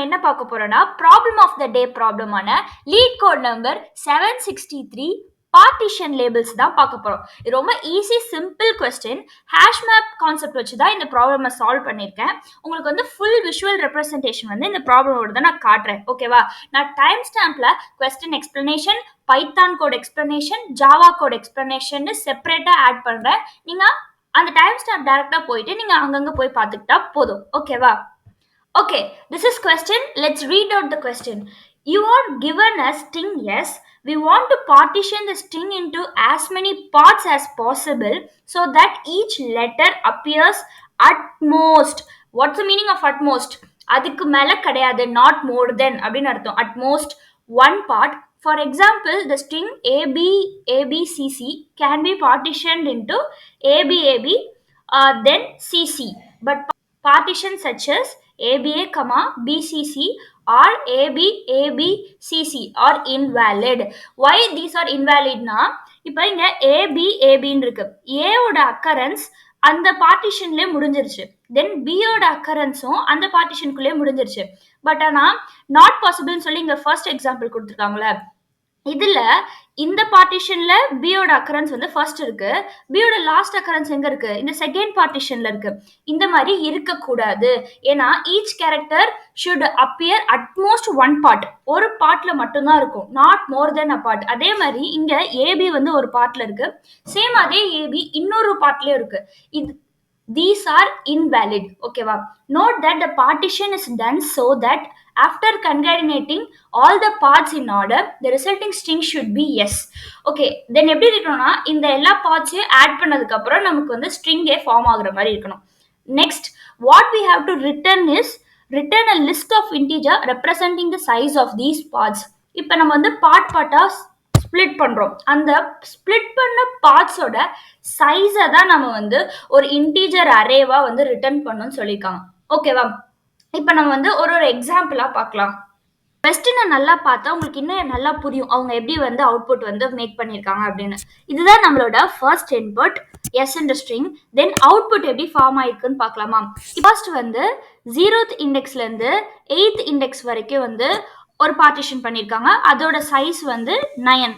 என்ன பார்க்க போறோம்னா ப்ராப்ளம் ஆஃப் த டே ப்ராப்ளமான LeetCode number 763 partition labels தான் பார்க்க போறோம். இது ரொம்ப easy simple question. Hash map concept வச்சு தான் இந்த ப்ராப்ளமை சால்வ் பண்ணியிருக்கேன். உங்களுக்கு வந்து ஃபுல் விஷுவல் ரெப்ரஸன்டேஷன் வந்து இந்த ப்ராப்ளமோட தான் நான் காட்டுறேன். ஓகேவா? நான் டைம் ஸ்டாம்ப்ல question explanation, Python code explanation, Java code explanation செப்பரேட்டா ஆட் பண்றேன். நீங்க அந்த டைம் ஸ்டாம்ப் டைரக்டா போயிட்டு நீங்க அங்கங்க போய் பார்த்துக்கிட்டா போதும். ஓகேவா? Okay, this is question. Let's read out the question. You are given a string S. We want to partition the string into as many parts as possible so that each letter appears at most. What's the meaning of at most? அதுக்கு மேல கிடையாது, not more than அப்படின்னு அர்த்தம். At most one part. For example, the string ABCC can be partitioned into ABAB, then CC. But partitions such as ABA, BCC or ABCC are invalid. Why these are invalid na? இப்போ இங்க AB இருக்கு. A ஓட occurrence அந்த பார்ட்டிஷன்லயே முடிஞ்சிருச்சு. தென் B ஓட அக்கரன்ஸும் அந்த பார்ட்டிஷனுக்குள்ளே முடிஞ்சிருச்சு. But ஆனா நாட் பாசிபிள்னு சொல்லி இங்க ஃபர்ஸ்ட் எக்ஸாம்பிள் கொடுத்துருக்காங்களே, இதுல இந்த பார்ட்டிஷன்ல பியோட அக்கரன்ஸ் வந்து ஃபர்ஸ்ட் இருக்கு, பியோட லாஸ்ட் அக்கரன்ஸ் எங்க இருக்கு? இந்த செகண்ட் பார்ட்டிஷன்ல இருக்கு. இந்த மாதிரி இருக்கக்கூடாது. ஏன்னா each character should appear utmost one part. ஒரு பார்ட்ல மட்டும்தான் இருக்கும், not more then a part. அதே மாதிரி இங்க ஏபி வந்து ஒரு பார்ட்ல இருக்கு, சேம் அதே ஏபி இன்னொரு பார்ட்லயும் இருக்கு. These are invalid. Okay, wow. Note that the partition is done so that after concatenating all the parts in order, the resulting string should be yes. Okay, then எப்படி இருக்கணும்னா இந்த எல்லா பார்ட்ஸையும் ஆட் பண்ணதுக்கு அப்புறம் நமக்கு வந்து ஸ்ட்ரிங்கே ஃபார்ம் ஆகுற மாதிரி இருக்கணும். Next, what we have to return a list of integer representing the size of these parts. இப்போ நம்ம வந்து பார்ட்டா ஸ்பிளிட் பண்றோம். அந்த ஸ்பிளிட் பண்ண பார்ட்ஸோட சைஸை தான் நம்ம வந்து ஒரு இன்டீஜர் அரேவா வந்து ரிட்டர்ன் பண்ணணும்னு சொல்லியிருக்காங்க. ஓகேவா? இப்போ நம்ம வந்து ஒரு எக்ஸாம்பிளா பார்க்கலாம். கொஸ்டினை நல்லா பார்த்தா உங்களுக்கு இன்னும் நல்லா புரியும் அவங்க எப்படி வந்து அவுட்புட் வந்து மேக் பண்ணியிருக்காங்க அப்படின்னு. இதுதான் நம்மளோட ஃபர்ஸ்ட் இன்புட் எஸ் என்ற ஸ்ட்ரிங். தென் அவுட்புட் எப்படி ஃபார்ம் ஆயிருக்குன்னு பார்க்கலாமா? ஃபர்ஸ்ட் வந்து 0th இண்டெக்ஸ்ல இருந்து 8th இண்டெக்ஸ் வரைக்கும் வந்து ஒரு பார்ட்டிஷன் பண்ணியிருக்காங்க. அதோட சைஸ் வந்து 9.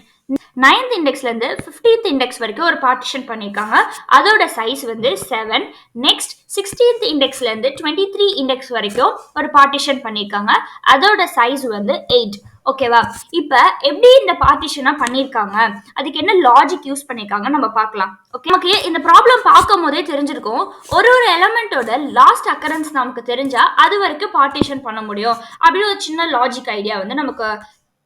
9th இண்டெக்ஸ்ல இருந்து 15th இண்டெக்ஸ் வரைக்கும் ஒரு பார்ட்டிஷன் பண்ணியிருக்காங்க. அதோட சைஸ் வந்து 7. நெக்ஸ்ட் 16th இண்டெக்ஸ்ல இருந்து 23 இண்டெக்ஸ் வரைக்கும் ஒரு பார்ட்டிஷன் பண்ணியிருக்காங்க. அதோட சைஸ் வந்து 8. ஓகேவா? இப்ப எப்படி இந்த பார்ட்டிஷனா பண்ணியிருக்காங்க, அதுக்கு என்ன லாஜிக் யூஸ் பண்ணியிருக்காங்க நம்ம பார்க்கலாம். ஓகே, நமக்கு இந்த ப்ராப்ளம் பார்க்கும் போதே தெரிஞ்சிருக்கும், ஒரு எலமெண்டோட லாஸ்ட் அக்கரன்ஸ் நமக்கு தெரிஞ்சா அது வரைக்கும் பார்ட்டிஷன் பண்ண முடியும் அப்படின்னு ஒரு சின்ன லாஜிக் ஐடியா வந்து நமக்கு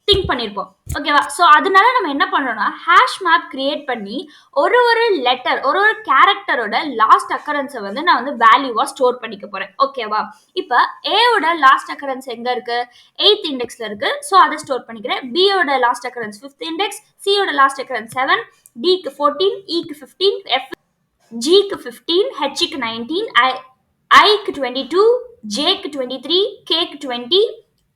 திங்க் பண்ணியிருப்போம். ஓகேவா? ஸோ அதனால நம்ம என்ன பண்ணோம்னா ஹேஷ் மேப் கிரியேட் பண்ணி ஒரு லெட்டர் ஒரு கேரக்டரோட லாஸ்ட் அக்கரன்ஸை வந்து நான் வந்து வேல்யூவா ஸ்டோர் பண்ணிக்க போறேன். ஓகேவா? இப்போ ஏவோட லாஸ்ட் அக்கரன்ஸ் எங்க இருக்கு? 8th இண்டெக்ஸ்ல இருக்கு. ஸோ அதை ஸ்டோர் பண்ணிக்கிறேன். பியோட லாஸ்ட் அக்கரன்ஸ் 5th இண்டெக்ஸ், சியோட லாஸ்ட் அக்கரன்ஸ் 7, டிக்கு 14, இக்கு 15, எஃப் ஜிக்கு 15, ஹெச்க்கு 19, ஐக்கு 22, ஜேக்கு 23, கேக்கு 20,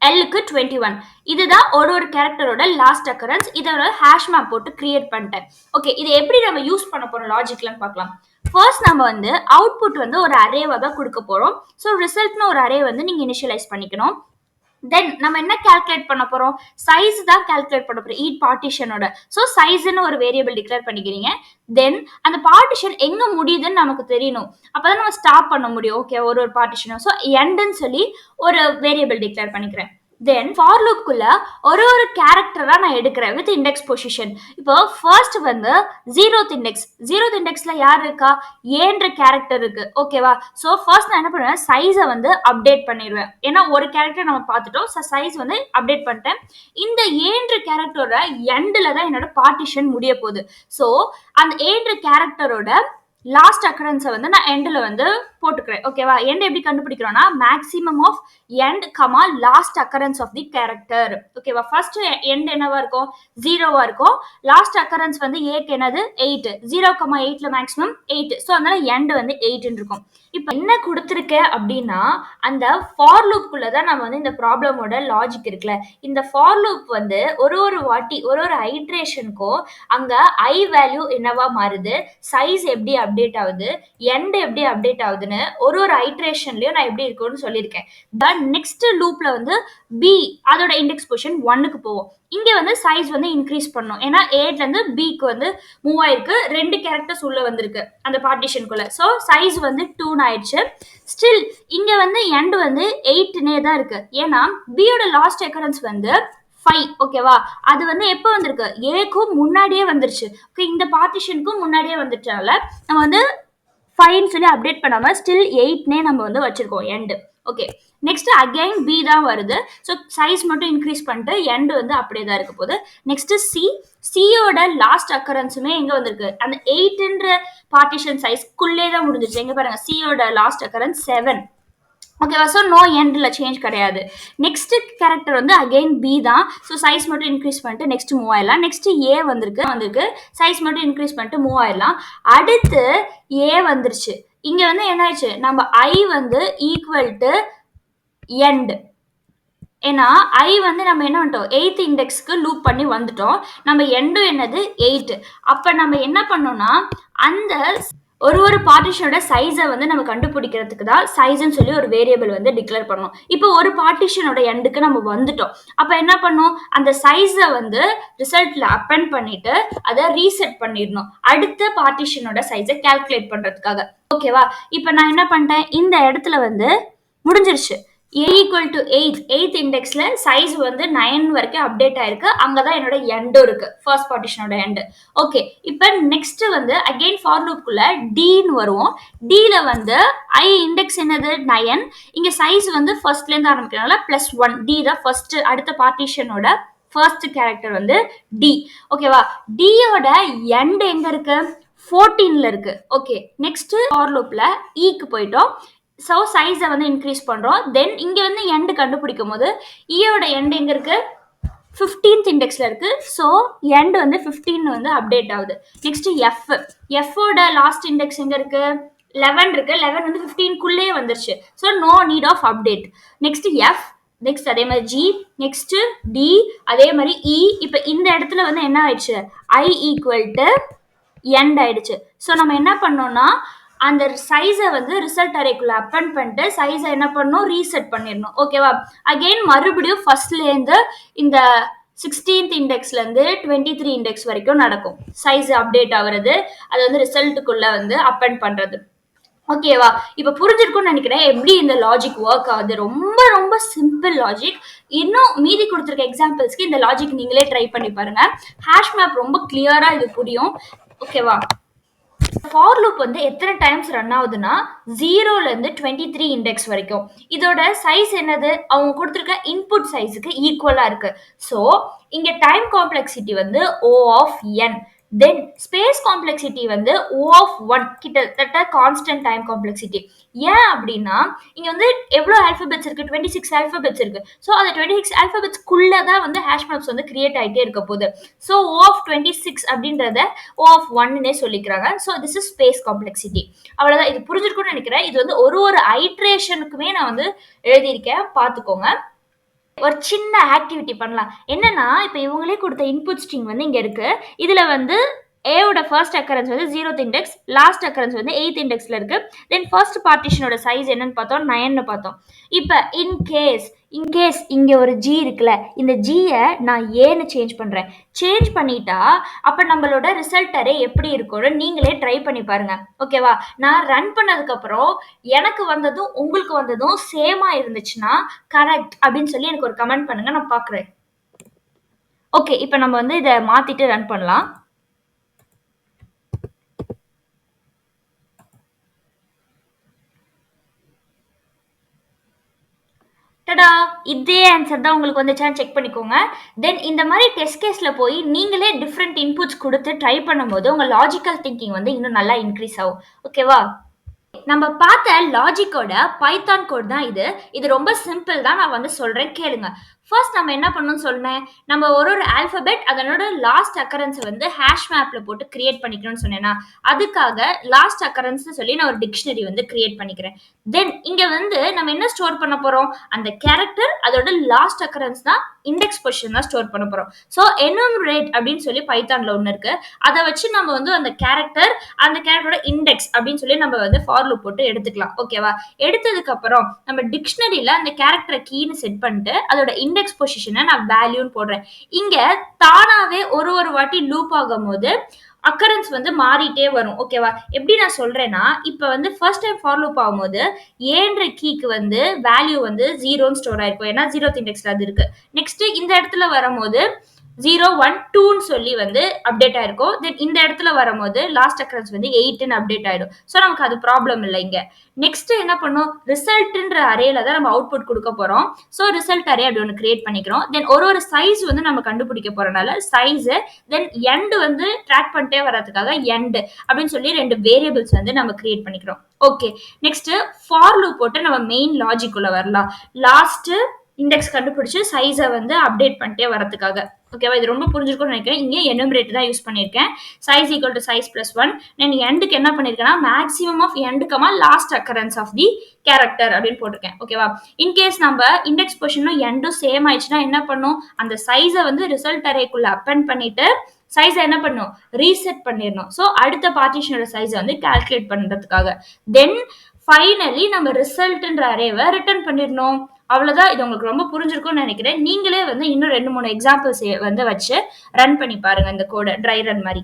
எல்லுக்கு 21. இதுதான் ஒரு கேரக்டரோட லாஸ்ட் அக்கரன்ஸ். இதோட ஹேஷ் மேப் போட்டு கிரியேட் பண்ணிட்டேன். ஓகே, இது எப்படி நம்ம யூஸ் பண்ண போறோம் லாஜிக்லன்னு பார்க்கலாம். ஃபர்ஸ்ட் நம்ம வந்து அவுட்புட் வந்து ஒரு அரேவா தான் கொடுக்க போறோம். ஸோ ரிசல்ட்னு ஒரு அரே வந்து நீங்க இனிஷியலைஸ் பண்ணிக்கணும். தென் நம்ம என்ன கால்குலேட் பண்ண போறோம்? சைஸ் தான் கால்குலேட் பண்ண போறோம் ஈச் பார்ட்டிஷனோட. ஸோ சைஸ்ன்னு ஒரு வேரியபிள் டிக்ளேர் பண்ணிக்கிறீங்க. தென் அந்த பார்ட்டிஷன் எங்க முடியுதுன்னு நமக்கு தெரியணும். அப்பதான் நம்ம ஸ்டாப் பண்ண முடியும். ஓகே, ஒரு பார்ட்டிஷனும். ஸோ எண்டுன்னு சொல்லி ஒரு வேரியபிள் டிக்ளேர் பண்ணிக்கிறேன். தென் ஃபார் லூப்குள்ள ஒரு கேரக்டரா நான் எடுக்கிறேன் வித் இண்டெக்ஸ் பொசிஷன். இப்போ ஃபர்ஸ்ட் வந்து 0th இண்டெக்ஸ். 0th இண்டெக்ஸ்ல யார் இருக்கா? ஏன்ற கேரக்டர் இருக்கு. ஓகேவா? ஸோ ஃபர்ஸ்ட் நான் என்ன பண்ணுவேன், சைஸை வந்து அப்டேட் பண்ணிடுவேன். ஏன்னா ஒரு கேரக்டர் நம்ம பார்த்துட்டோம். சைஸ் வந்து அப்டேட் பண்ணிட்டேன். இந்த ஏன்ற கேரக்டரோட எண்டில் தான் என்னோட பார்ட்டிஷன் முடிய போகுது. ஸோ அந்த ஏன்ற கேரக்டரோட லாஸ்ட் அக்கரன்ஸை வந்து நான் எண்டில் வந்து போட்டுக்கிறேன். ஓகேவா? எண்ட் எப்படி கண்டுபிடிக்கிறோம்னா maximum of end comma last occurrence of the character. ஓகேவா? ஃபர்ஸ்ட் எண்ட் என்னவா இருக்கும்? 0வா இருக்கும். லாஸ்ட் அக்கரன்ஸ் வந்து ஏக்கு என்னது? 8. 0,8ல மேக்ஸிமம் 8. ஸோ அதனால எண்ட் வந்து 8 இருக்கும். இப்போ என்ன கொடுத்துருக்கேன் அப்படின்னா அந்த ஃபார் லூப்குள்ள தான் நம்ம வந்து இந்த ப்ராப்ளமோட லாஜிக் இருக்குல்ல. இந்த ஃபார் லூப் வந்து ஒரு வாட்டி ஒரு ஐட்ரேஷனுக்கும் அங்க ஐ வேல்யூ என்னவா மாறுது, சைஸ் எப்படி அப்டேட் ஆகுது, எண்ட் எப்படி அப்டேட் ஆகுதுன்னு ஒரு ஐட்ரேஷன்லயும் நான் எப்படி இருக்கும்னு சொல்லியிருக்கேன். தென் நெக்ஸ்ட் லூப்ல வந்து பி அதோட இண்டெக்ஸ் பொசிஷன் 1க்கு போவோம். இங்க வந்து சைஸ் வந்து இன்க்ரீஸ் பண்ணும். ஏன்னா ஏல இருந்து பிக்கு வந்து மூவ் ஆயிருக்கு, 2 கேரக்டர்ஸ் உள்ள வந்திருக்கு அந்த பார்ட்டிஷனுக்குள்ள. ஸோ சைஸ் வந்து 2 ஆயிடுச்சு. ஸ்டில் இங்க வந்து எண்ட் வந்து 8னே தான் இருக்கு. ஏன்னா பியோட லாஸ்ட் எக்கரன்ஸ் வந்து 5. ஓகேவா? அது வந்து எப்போ வந்திருக்கு, ஏக்கும் முன்னாடியே வந்துருச்சு. ஓகே, இந்த பார்ட்டிஷனுக்கும் முன்னாடியே வந்துட்டனால நம்ம வந்து 5ன்னு சொல்லி அப்டேட் பண்ணாம ஸ்டில் 8னே நம்ம வந்து வச்சிருக்கோம் end. Okay, next again B தான் வருது. ஸோ சைஸ் மட்டும் இன்க்ரீஸ் பண்ணிட்டு எண்ட் வந்து அப்படியே தான் இருக்க போகுது. நெக்ஸ்ட் சி, சியோட லாஸ்ட் அக்கரன்ஸுமே எங்க வந்திருக்கு, அந்த 8ன்ற பார்ட்டிஷன் சைஸ்க்குள்ளே தான் முடிஞ்சிருச்சு. எங்க பாருங்க, சியோட லாஸ்ட் அக்கரன்ஸ் 7. ஓகேவா? ஸோ நோ எண்டில் சேஞ்ச் கிடையாது. நெக்ஸ்ட் கேரக்டர் வந்து அகெயின் பி தான். ஸோ சைஸ் மட்டும் இன்க்ரீஸ் பண்ணிட்டு நெக்ஸ்ட் மூவ் ஆயிடலாம். நெக்ஸ்ட் ஏ வந்திருக்கு, சைஸ் மட்டும் இன்க்ரீஸ் பண்ணிட்டு மூவ் ஆயிடலாம். அடுத்து ஏ வந்துருச்சு. இங்க வந்து என்ன ஆயிடுச்சு, நம்ம ஐ வந்து ஈக்குவல் டு எண்ட். ஏன்னா ஐ வந்து நம்ம என்ன பண்ணிட்டோம், 8th இண்டெக்ஸ்க்கு லூப் பண்ணி வந்துட்டோம். நம்ம எண்டும் என்னது 8. அப்ப நம்ம என்ன பண்ணோம்னா அந்த ஒரு பார்ட்டிஷனோட சைஸை வந்து நம்ம கண்டுபிடிக்கிறதுக்கு தான் சைஸ்ன்னு சொல்லி ஒரு வேரியபிள் வந்து டிக்ளேர் பண்ணோம். இப்போ ஒரு பார்ட்டிஷனோட எண்டுக்கு நம்ம வந்துட்டோம். அப்ப என்ன பண்ணோம், அந்த சைஸை வந்து ரிசல்ட்ல அப்பெண்ட் பண்ணிட்டு அதை ரீசெட் பண்ணிடணும் அடுத்த பார்ட்டிஷனோட சைஸை கால்குலேட் பண்றதுக்காக. ஓகேவா? இப்போ நான் என்ன பண்ணிட்டேன், இந்த இடத்துல வந்து முடிஞ்சிருச்சு. a equal to 8th இண்டெக்ஸ்ல சைஸ் வந்து 9 வரைக்கும் அப்டேட் ஆயிருக்கு. அங்கதான் என்னோட எண்டும் இருக்கு, ஃபர்ஸ்ட் பார்ட்டிஷனோட எண்ட். ஓகே, இப்போ நெக்ஸ்ட் வந்து அகைன் ஃபார் லூப்குள்ள டின்னு வருவோம். டில வந்து ஐ இண்டெக்ஸ் என்னது 9. இங்க சைஸ் வந்து ஃபர்ஸ்ட்ல இருந்து ஆரம்பிக்கிறதுனால +1. டி தான் ஃபர்ஸ்ட், அடுத்த பார்ட்டிஷனோட ஃபர்ஸ்ட் கேரக்டர் வந்து டி. ஓகேவா? டியோட எண்ட் எங்க இருக்கு, 14ல இருக்கு. ஓகே, நெக்ஸ்ட் ஃபார் லூப்ல ஈக்கு போயிட்டோம். ஸோ சைஸை வந்து இன்க்ரீஸ் பண்ணுறோம். தென் இங்கே வந்து எண்டு கண்டுபிடிக்கும் போது ஈயோட எண்டு எங்கே இருக்கு, 15th இண்டெக்ஸில் இருக்கு. ஸோ எண்டு வந்து 15 வந்து அப்டேட் ஆகுது. நெக்ஸ்ட் எஃப், எஃப்போட லாஸ்ட் இண்டெக்ஸ் எங்கே இருக்கு, 11 இருக்கு. 11 வந்து 15க்குள்ளே வந்துருச்சு. So no need of update. Next F, next அதே மாதிரி ஜி, நெக்ஸ்ட் டி, அதே மாதிரி இ. இப்போ இந்த இடத்துல வந்து என்ன ஆயிடுச்சு, ஐ ஈக்குவல் டு எண்ட் ஆயிடுச்சு. ஸோ நம்ம என்ன பண்ணோம்னா அந்த சைஸை வந்து ரிசல்ட் அரேக்குள்ள அப்பெண்ட் பண்ணிட்டு சைஸை என்ன பண்ணணும், ரீசெட் பண்ணிடணும். ஓகேவா? அகெயின் மறுபடியும் ஃபர்ஸ்ட்லேருந்து இந்த 16th இண்டெக்ஸ்லேருந்து 23 இண்டெக்ஸ் வரைக்கும் நடக்கும் சைஸ் அப்டேட் ஆகுறது. அது வந்து ரிசல்ட்டுக்குள்ள வந்து அப்பெண்ட் பண்ணுறது. ஓகேவா? இப்போ புரிஞ்சிருக்கும்னு நினைக்கிறேன் எப்படி இந்த லாஜிக் ஒர்க் ஆகுது. ரொம்ப ரொம்ப சிம்பிள் லாஜிக். இன்னும் மீதி கொடுத்துருக்க எக்ஸாம்பிள்ஸ்க்கு இந்த லாஜிக் நீங்களே ட்ரை பண்ணி பாருங்க. ஹேஷ் மேப் ரொம்ப கிளியரா இது புரியும். ஓகேவா? ஃபார் லூப் வந்து எத்தனை டைம்ஸ் ரன் ஆகுதுன்னா 0ல இருந்து 23 இண்டெக்ஸ் வரைக்கும். இதோட சைஸ் என்னது, அவங்க கொடுத்துருக்க இன்புட் சைஸுக்கு ஈக்குவலா இருக்கு. ஸோ இங்க டைம் காம்ப்ளெக்சிட்டி வந்து O of n. Then space complexity வந்து O of 1, கிட்டத்தட்ட கான்ஸ்டன்ட் டைம் காம்ப்ளெக்சிட்டி. ஏன் அப்படின்னா இங்க வந்து எவ்வளோ ஆல்பபெட்ஸ் இருக்கு, 26 ஆல்பபெட்ஸ் இருக்கு. ஸோ அந்த 26 ஆல்பபெட்ஸ்க்குள்ள தான் வந்து ஹேஷ் மேப்ஸ் வந்து கிரியேட் ஆகிட்டே இருக்க போகுது. ஸோ O of 26 அப்படின்றத O of 1னே சொல்லிக்கிறாங்க. So this is space complexity. அவ்வளோதான். இது புரிஞ்சிருக்கும்னு நினைக்கிறேன். இது வந்து ஒரு ஐட்ரேஷனுக்குமே நான் வந்து எழுதியிருக்கேன், பார்த்துக்கோங்க. ஒரு சின்ன ஆக்டிவிட்டி பண்ணலாம். என்னன்னா இப்போ இவங்களே கொடுத்த இன்புட் ஸ்ட்ரிங் வந்து இங்க இருக்கு. இதுல வந்து ஏவோட ஃபர்ஸ்ட் அக்கரன்ஸ் வந்து 0th இண்டெக்ஸ், லாஸ்ட் அக்கரன்ஸ் வந்து 8th இண்டெக்ஸ்ல இருக்கு. தென் ஃபர்ஸ்ட் பார்ட்டிஷனோட சைஸ் என்னன்னு பார்த்தோம், 9ன்னு பார்த்தோம். இப்போ இன்கேஸ் இங்க ஒரு ஜி இருக்குல்ல, இந்த ஜியை நான் ஏன்னு சேஞ்ச் பண்றேன். சேஞ்ச் பண்ணிட்டா அப்ப நம்மளோட ரிசல்ட் அரே எப்படி இருக்கும்னு நீங்களே ட்ரை பண்ணி பாருங்க. ஓகேவா? நான் ரன் பண்ணதுக்கு அப்புறம் எனக்கு வந்ததும் உங்களுக்கு வந்ததும் சேமா இருந்துச்சுன்னா கரெக்ட் அப்படின்னு சொல்லி எனக்கு ஒரு கமெண்ட் பண்ணுங்க, நான் பாக்குறேன். ஓகே, இப்போ நம்ம வந்து இதை மாத்திட்டு ரன் பண்ணலாம். டடா, இதே ஆன்சர் தான் உங்களுக்கு வந்துச்சான்னு செக் பண்ணிக்கோங்க. தென் இந்த மாதிரி டெஸ்ட் கேஸ்ல போய் நீங்களே டிஃப்ரெண்ட் இன்புட்ஸ் கொடுத்து ட்ரை பண்ணும்போது உங்க லாஜிக்கல் திங்கிங் வந்து இன்னும் நல்லா இன்க்ரீஸ் ஆகும். ஓகேவா? நம்ம பார்த்த லாஜிக்கோட பைத்தான் கோட் தான் இது. இது ரொம்ப சிம்பிள் தான், நான் வந்து சொல்றேன் கேளுங்க. ஃபர்ஸ்ட் நம்ம என்ன பண்ணணும்னு சொன்னேன், நம்ம ஒரு ஆல்பபெட் அதனோட லாஸ்ட் அக்கரன்ஸ வந்து ஹாஷ் மேப்ல போட்டு கிரியேட் பண்ணிக்கணும்னு சொன்னேனா, அதுக்காக லாஸ்ட் அக்கரன்ஸ்ன்னு சொல்லி நான் ஒரு டிக்ஷனரி வந்து கிரியேட் பண்ணிக்கிறேன். தென் இங்க வந்து நம்ம என்ன ஸ்டோர் பண்ண போறோம்? அந்த கேரக்டர் அதோட லாஸ்ட் அக்கரன்ஸ் தான் இண்டெக்ஸ் பொசிஷன் தான் ஸ்டோர் பண்ண போறோம். ஸோ எனுமரேட் அப்படின்னு சொல்லி பைத்தான்ல ஒண்ணு இருக்கு. அத வச்சு நம்ம வந்து அந்த கேரக்டரோட இண்டெக்ஸ் அப்படின்னு சொல்லி நம்ம வந்து ஃபார் லூப் போட்டு எடுத்துக்கலாம். ஓகேவா? எடுத்ததுக்கு அப்புறம் நம்ம டிக்ஷனரியில அந்த கேரக்டரை கீன்னு செட் பண்ணிட்டு அதோட இண்டெக்ஸ் பொசிஷனை நான் வேல்யூன்னு போடுறேன். இங்க தானாவே ஒரு வாட்டி லூப் ஆகும் போது அக்கரன்ஸ் வந்து மாறிட்டே வரும். ஓகேவா? எப்படி நான் சொல்றேன்னா, இப்ப வந்து ஃபர்ஸ்ட் டைம் ஃபார் லூப் ஆகும்போது ஏன்ற கீக்கு வந்து வேல்யூ வந்து 0ன்னு ஸ்டோர் ஆயிருக்கும். ஏன்னா 0th இண்டெக்ஸ்ல அது இருக்கு. நெக்ஸ்ட் இந்த இடத்துல வரும்போது 0 1 2ன்னு சொல்லி வந்து அப்டேட் ஆயிருக்கும். தென் இந்த இடத்துல வரும்போது லாஸ்ட் அக்கரன்ஸ் வந்து 8ன்னு அப்டேட் ஆயிடும். ஸோ நமக்கு அது ப்ராப்ளம் இல்லை இங்க. நெக்ஸ்ட் என்ன பண்ணும்? ரிசல்ட்ன்ற அரேல தான் நம்ம அவுட்புட் கொடுக்க போறோம். ஸோ ரிசல்ட் அரே அப்படி ஒன்று கிரியேட் பண்ணிக்கிறோம். தென் ஒரு சைஸ் வந்து நம்ம கண்டுபிடிக்க போறனால சைஸ், தென் எண்ட் வந்து ட்ராக் பண்ணிட்டே வர்றதுக்காக எண்ட் அப்படின்னு சொல்லி 2 வேரியபிள்ஸ் வந்து நம்ம கிரியேட் பண்ணிக்கிறோம். ஓகே, நெக்ஸ்ட் ஃபார் லூப் போட்டு நம்ம மெயின் லாஜிக் உள்ள வரலாம். லாஸ்ட் இண்டெக்ஸ் கண்டுபிடிச்சு சைஸை வந்து அப்டேட் பண்ணிட்டே வரதுக்காக. ஓகேவா? இது ரொம்ப புரிஞ்சிருக்கும்னு நினைக்கிறேன். இங்கே எனுமரேட் தான் யூஸ் பண்ணியிருக்கேன். Size equal to size plus 1. நான் எண்டுக்கு என்ன பண்ணியிருக்கேன்னா maximum of end comma last occurrence of the character அப்படின்னு போட்டிருக்கேன். ஓகேவா? இன்கேஸ் நம்ம இண்டெக்ஸ் பொசிஷனும் எண்டும் சேம் ஆயிடுச்சுன்னா என்ன பண்ணும்? அந்த சைஸை வந்து ரிசல்ட் அரேக்குள்ள அப்பெண்ட் பண்ணிட்டு சைஸை என்ன பண்ணும்? ரீசெட் பண்ணிடணும். ஸோ அடுத்த பார்ட்டிஷனோட சைஸை வந்து கால்குலேட் பண்றதுக்காக. தென் ஃபைனலி நம்ம ரிசல்ட்ன்ற அரேவை ரிட்டர்ன் பண்ணிடணும். அவ்வளவுதான். இது உங்களுக்கு ரொம்ப புரிஞ்சிருக்கும்னு நினைக்கிறேன். நீங்களே வந்து இன்னும் 2 3 எக்ஸாம்பிள்ஸ் வந்து வச்சு ரன் பண்ணி பாருங்க இந்த கோட ட்ரை ரன் மாதிரி.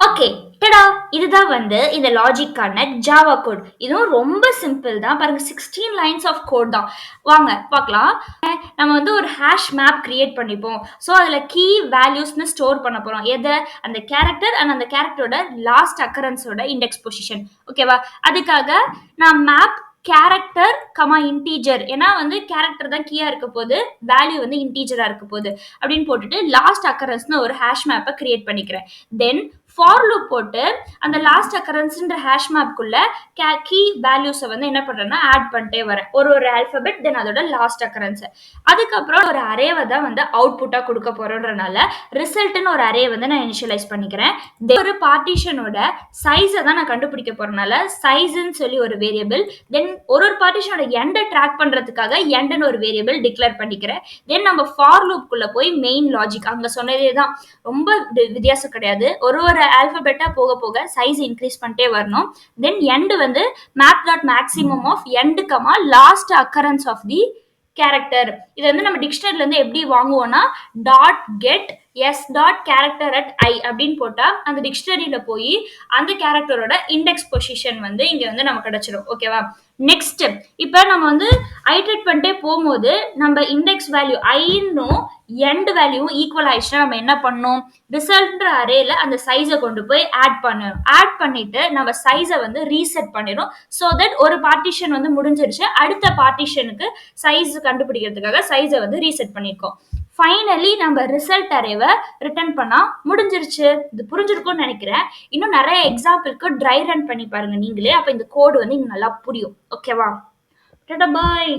ஓகே, டடா! இதுதான் வந்து இந்த லாஜிக்கான ஜாவா கோட். இதுவும் ரொம்ப சிம்பிள் தான். பாருங்க 16 லைன்ஸ் ஆஃப் கோட் தான். வாங்க பார்க்கலாம். நம்ம வந்து ஒரு ஹாஷ் மேப் கிரியேட் பண்ணிப்போம். ஸோ அதில் கீ வேல்யூஸ்னு ஸ்டோர் பண்ண போகிறோம். எதை? அந்த கேரக்டர் அண்ட் அந்த கேரக்டரோட லாஸ்ட் அக்கரன்ஸோட இண்டெக்ஸ் பொசிஷன். ஓகேவா? அதுக்காக நான் மேப் கேரக்டர் கமா இன்டீஜர், ஏன்னா வந்து கேரக்டர் தான் கீயா இருக்க போது, வேல்யூ வந்து இன்டீஜரா இருக்க போகுது அப்படின்னு போட்டுட்டு லாஸ்ட் அக்கரன்ஸ்னு ஒரு ஹேஷ் மேப்பை கிரியேட் பண்ணிக்கிறேன். தென் ஃபார் லூப் போட்டு அந்த லாஸ்ட் அக்கரன்ஸ்ன்ற ஹேஷ் மேப்குள்ள கீ வேல்யூஸை வந்து என்ன பண்றேன்னா ஆட் பண்ணிட்டே வரேன். ஒரு ஆல்பபெட், தென் அதோட லாஸ்ட் அக்கரன்ஸ். அதுக்கப்புறம் ஒரு அரேவை தான் வந்து அவுட்புட்டா கொடுக்க போறோன்றனால ரிசல்ட்னு ஒரு அரே வந்து நான் இனிஷியலைஸ் பண்ணிக்கிறேன். ஒரு பார்ட்டிஷனோட சைஸை தான் நான் கண்டுபிடிக்க போறனால சைஸ்ன்னு சொல்லி ஒரு வேரியபிள், தென் ஒரு பார்ட்டிஷனோட எண்டை ட்ராக் பண்றதுக்காக எண்ட்னு ஒரு வேரியபிள் டிக்ளேர் பண்ணிக்கிறேன். தென் நம்ம ஃபார் லூப்குள்ள போய் மெயின் லாஜிக் அங்க சொன்னதே தான், ரொம்ப வித்தியாசம் கிடையாது. ஒரு ஆல்பபெட்டா போக போக சைஸ் இன்க்ரீஸ் பண்ணிட்டே வரணும். தென் எண்ட் வந்து map dot maximum of end comma last occurrence of the character. இது வந்து நம்ம டிக்ஷனரில இருந்து எப்படி வாங்குவோம்னா dot get S dot character at I அப்படின்னு போட்டா அந்த டிக்ஷனரியில போய் அந்த கேரக்டரோட இண்டெக்ஸ் பொசிஷன் வந்து இங்க வந்து நமக்கு கிடைச்சிடும். ஓகேவா? நெக்ஸ்ட் இப்ப நம்ம வந்து ஐட்ரேட் பண்ணிட்டே போகும்போது நம்ம இண்டெக்ஸ் வேல்யூ ஐன்னும் எண்ட் வேல்யூ ஈக்குவல் ஆயிடுச்சுன்னா நம்ம என்ன பண்ணணும்? ரிசல்ட்ன்ற அரேல அந்த சைஸை கொண்டு போய் ஆட் பண்ணணும். ஆட் பண்ணிட்டு நம்ம சைஸை வந்து ரீசெட் பண்ணிடும். ஸோ தட் ஒரு பார்ட்டிஷன் வந்து முடிஞ்சிருச்சு. அடுத்த பார்ட்டிஷனுக்கு சைஸ் கண்டுபிடிக்கிறதுக்காக சைஸை வந்து ரீசெட் பண்ணியிருக்கோம். ஃபைனலி நம்ம ரிசல்ட் அரேவை ரிட்டர்ன் பண்ணா முடிஞ்சிருச்சு. இது புரிஞ்சிருக்கும்னு நினைக்கிறேன். இன்னும் நிறைய எக்ஸாம்பிளுக்கு ட்ரை ரன் பண்ணி பாருங்க நீங்களே. அப்ப இந்த கோடு வந்து நல்லா புரியும். ஓகேவா? டாடா பாய்.